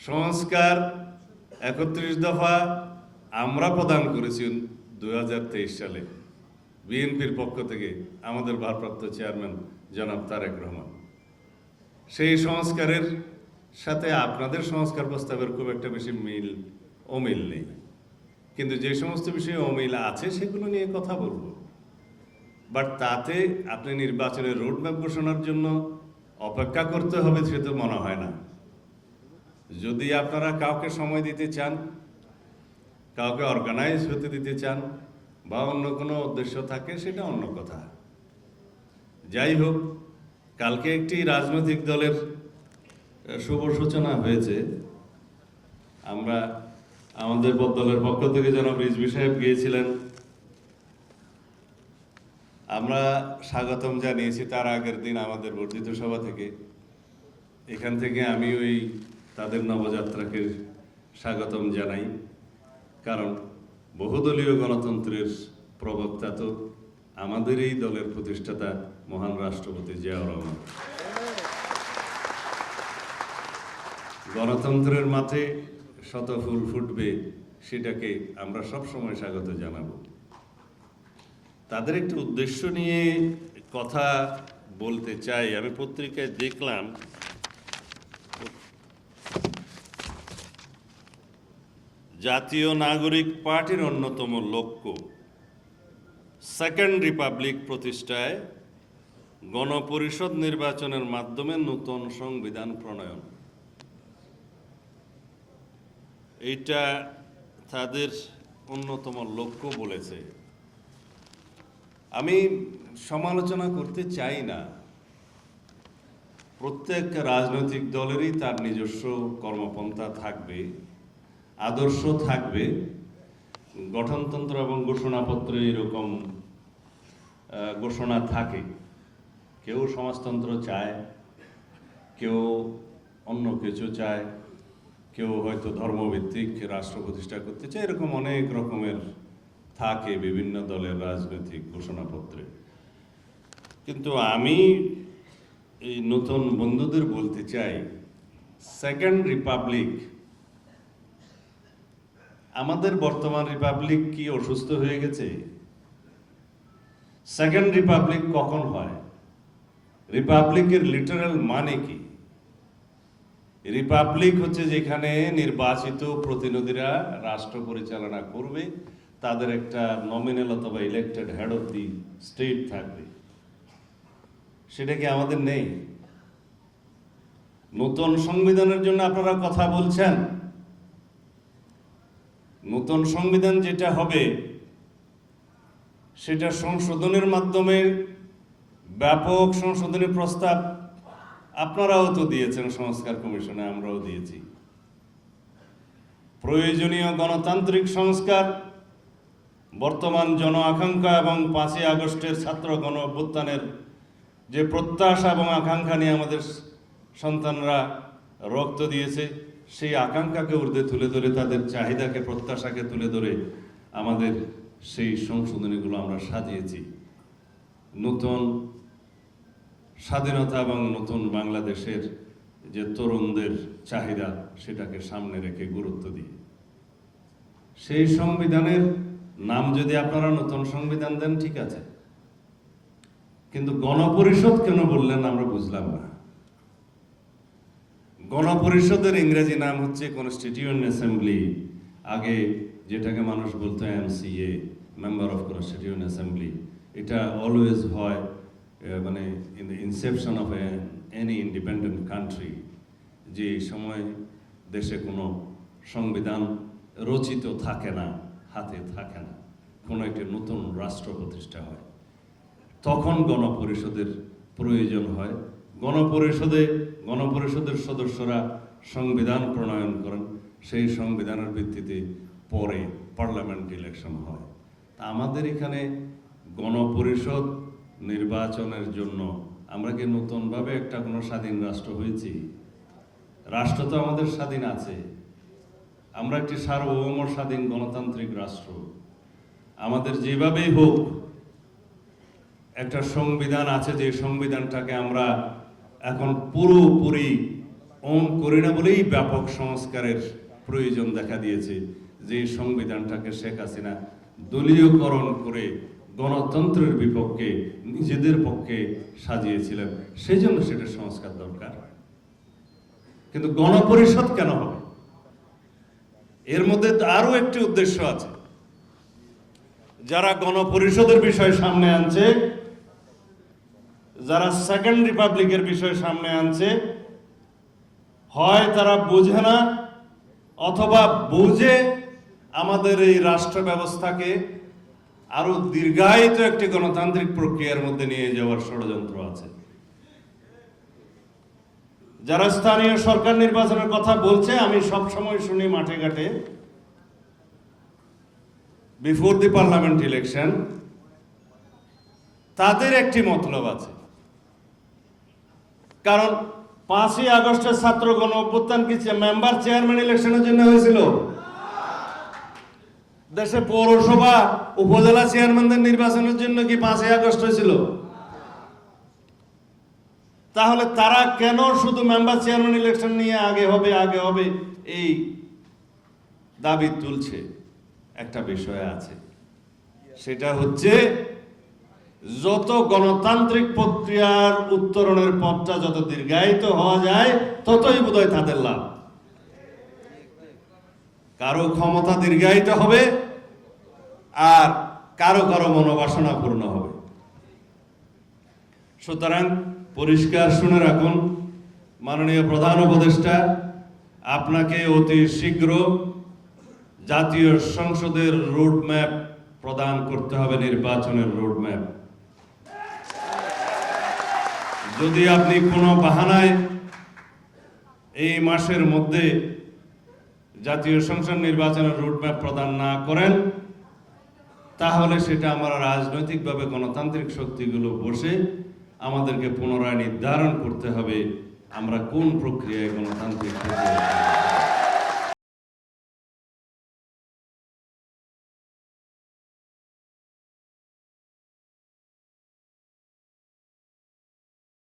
সংস্কার ৩১ দফা আমরা প্রদান করেছি ২০২৩ সালে বিএনপির পক্ষ থেকে আমাদের ভারপ্রাপ্ত চেয়ারম্যান জনাব তারেক রহমান। সেই সংস্কারের সাথে আপনাদের সংস্কার প্রস্তাবের খুব একটা বেশি অমিল নেই, কিন্তু যে সমস্ত বিষয়ে অমিল আছে সেগুলো নিয়ে কথা বলবো। বাট তাতে আপনি নির্বাচনের রোডম্যাপ ঘোষণার জন্য অপেক্ষা করতে হবে সে তো মনে হয় না। যদি আপনারা কাউকে সময় দিতে চান, কাউকে অর্গানাইজ হতে দিতে চান বা অন্য কোনো উদ্দেশ্য থাকে সেটা অন্য কথা। যাই হোক, কালকে একটি রাজনৈতিক দলের শুভ সূচনা হয়েছে। আমরা আমাদের দলের পক্ষ থেকে জনাব রিজভী সাহেব গিয়েছিলেন, আমরা স্বাগতম জানিয়েছি। তার আগের দিন আমাদের বর্ধিত সভা থেকে এখান থেকে আমি তাদের নবযাত্রাকে স্বাগতম জানাই, কারণ বহুদলীয় গণতন্ত্রের প্রবক্তা তো আমাদের এই দলের প্রতিষ্ঠাতা মহান রাষ্ট্রপতি জিয়াউর রহমান। গণতন্ত্রের মাঠে শত ফুল ফুটবে, সেটাকে আমরা সব সময় স্বাগত জানাবো। তাদের একটি উদ্দেশ্য নিয়ে কথা বলতে চাই। আমি পত্রিকায় দেখলাম জাতীয় নাগরিক পার্টির অন্যতম লক্ষ্য সেকেন্ড রিপাবলিক প্রতিষ্ঠায় গণপরিষদ নির্বাচনের মাধ্যমে নতুন সংবিধান প্রণয়ন। এইটা তাদের অন্যতম লক্ষ্য বলেছে। আমি সমালোচনা করতে চাই না। প্রত্যেক রাজনৈতিক দলেরই তার নিজস্ব কর্মপন্থা থাকবে, আদর্শ থাকবে। গঠনতন্ত্র এবং ঘোষণাপত্রে এরকম ঘোষণা থাকে। কেউ সমাজতন্ত্র চায়, কেউ অন্য কিছু চায়, কেউ হয়তো ধর্মভিত্তিক রাষ্ট্র প্রতিষ্ঠা করতে চায়। এরকম অনেক রকমের থাকে বিভিন্ন দলের রাজনৈতিক ঘোষণাপত্রে। কিন্তু আমি এই নতুন বন্ধুদের বলতে চাই, সেকেন্ড রিপাবলিক, আমাদের বর্তমান রিপাবলিক কি অসুস্থ হয়ে গেছে? সেকেন্ড রিপাবলিক কখন হয়? রিপাবলিকের লিটারাল মানে কি? রিপাবলিক হচ্ছে যেখানে নির্বাচিত প্রতিনিধিরা রাষ্ট্র পরিচালনা করবে, তাদের একটা নমিনাল অথবা elected head of the state থাকবে। সেটা কি আমাদের নেই? নতুন সংবিধানের জন্য আপনারা কথা বলছেন। নতুন সংবিধান যেটা হবে সেটা সংশোধনের মাধ্যমে, ব্যাপক সংশোধনী প্রস্তাব আপনারাও তো দিয়েছেন সংস্কার কমিশনে, আমরাও দিয়েছি। প্রয়োজনীয় গণতান্ত্রিক সংস্কার, বর্তমান জন আকাঙ্ক্ষা এবং 5ই আগস্টের ছাত্র গণ অভ্যুত্থানের যে প্রত্যাশা এবং আকাঙ্ক্ষা নিয়ে আমাদের সন্তানরা রক্ত দিয়েছে, সেই আকাঙ্ক্ষাকে ঊর্ধ্বে তুলে ধরে, তাদের চাহিদাকে, প্রত্যাশাকে তুলে ধরে আমাদের সেই সংশোধনীগুলো আমরা সাজিয়েছি। নতুন স্বাধীনতা এবং নতুন বাংলাদেশের যে তরুণদের চাহিদা, সেটাকে সামনে রেখে গুরুত্ব দিয়ে সেই সংবিধানের নাম যদি আপনারা নতুন সংবিধান দেন, ঠিক আছে, কিন্তু গণপরিষদ কেন বললেন আমরা বুঝলাম না। গণপরিষদের ইংরেজি নাম হচ্ছে কনস্টিটিউয়েন্ট অ্যাসেম্বলি। আগে যেটাকে মানুষ বলতো MCA, member of constituent assembly. এটা অলওয়েজ হয় মানে in the Inception of any independent country, যে সময় দেশে কোনো সংবিধান রচিত থাকে না, হাতে থাকে না, কোনো একটি নতুন রাষ্ট্র প্রতিষ্ঠা হয়, তখন গণপরিষদের প্রয়োজন হয়। গণপরিষদের সদস্যরা সংবিধান প্রণয়ন করেন, সেই সংবিধানের ভিত্তিতে পরে পার্লামেন্ট ইলেকশন হয়। আমাদের এখানে গণপরিষদ নির্বাচনের জন্য আমরা কি নতুনভাবে একটা কোনো স্বাধীন রাষ্ট্র হয়েছি? রাষ্ট্র তো আমাদের স্বাধীন আছে। আমরা একটি সার্বভৌম স্বাধীন গণতান্ত্রিক রাষ্ট্র। আমাদের যেভাবেই হোক একটা সংবিধান আছে, যে সংবিধানটাকে আমরা এখন পুরোপুরি করি না বলেই ব্যাপক সংস্কারের প্রয়োজন দেখা দিয়েছে, যে এই সংবিধানটাকে শেখ হাসিনা দলীয়করণ করে গণতন্ত্রের বিপক্ষে নিজেদের পক্ষে সাজিয়েছিলেন। সেই জন্য সেটা সংস্কার দরকার। কিন্তু গণপরিষদ কেন হবে? এর মধ্যে আরো একটি উদ্দেশ্য আছে। যারা গণপরিষদের বিষয় সামনে আনছে, যারা সেকেন্ড রিপাবলিকের বিষয় সামনে আনছে, হয় তারা বুঝে না অথবা বুঝে আমাদের এই রাষ্ট্র ব্যবস্থাকে আরো দীর্ঘায়িত একটি গণতান্ত্রিক প্রক্রিয়ার মধ্যে নিয়ে যাওয়ার ষড়যন্ত্র আছে। যারা স্থানীয় সরকার নির্বাচনের কথা বলছে, আমি সব সময় শুনি মাঠে ঘাটে বিফোর দি পার্লামেন্ট ইলেকশন, তাদের একটি মতলব আছে। কারণ 5ই আগস্টের ছাত্র গণ অভ্যুত্থান কি মেম্বার চেয়ারম্যান ইলেকশনের জন্য হয়েছিল? দেশে পৌরসভা উপজেলা চেয়ারম্যানদের নির্বাচনের জন্য কি 5ই আগস্ট হয়েছিল? তাহলে তারা কেন শুধু মেম্বার চেয়ারম্যান ইলেকশন নিয়ে আগে হবে এই দাবি তুলছে? একটা বিষয় আছে, সেটা হচ্ছে যত গণতান্ত্রিক প্রক্রিয়ার উত্তরণের পথটা যত দীর্ঘায়িত হওয়া যায় ততই বোধহয় তাদের লাভ। কারো ক্ষমতা দীর্ঘায়িত হবে আর কারো মনোবাসনা পূর্ণ হবে। সুতরাং পরিষ্কার শুনে রাখুন, মাননীয় প্রধান উপদেষ্টা, আপনাকে অতি শীঘ্র জাতীয় সংসদের রোডম্যাপ প্রদান করতে হবে, নির্বাচনের রোডম্যাপ। যদি আপনি কোনো বাহানায় এই মাসের মধ্যে জাতীয় সংসদ নির্বাচনের রোডম্যাপ প্রদান না করেন, তাহলে সেটা আমরা রাজনৈতিকভাবে গণতান্ত্রিক শক্তিগুলো বসে আমাদেরকে পুনরায় নির্ধারণ করতে হবে আমরা কোন প্রক্রিয়ায় গণতান্ত্রিক প্রক্রিয়া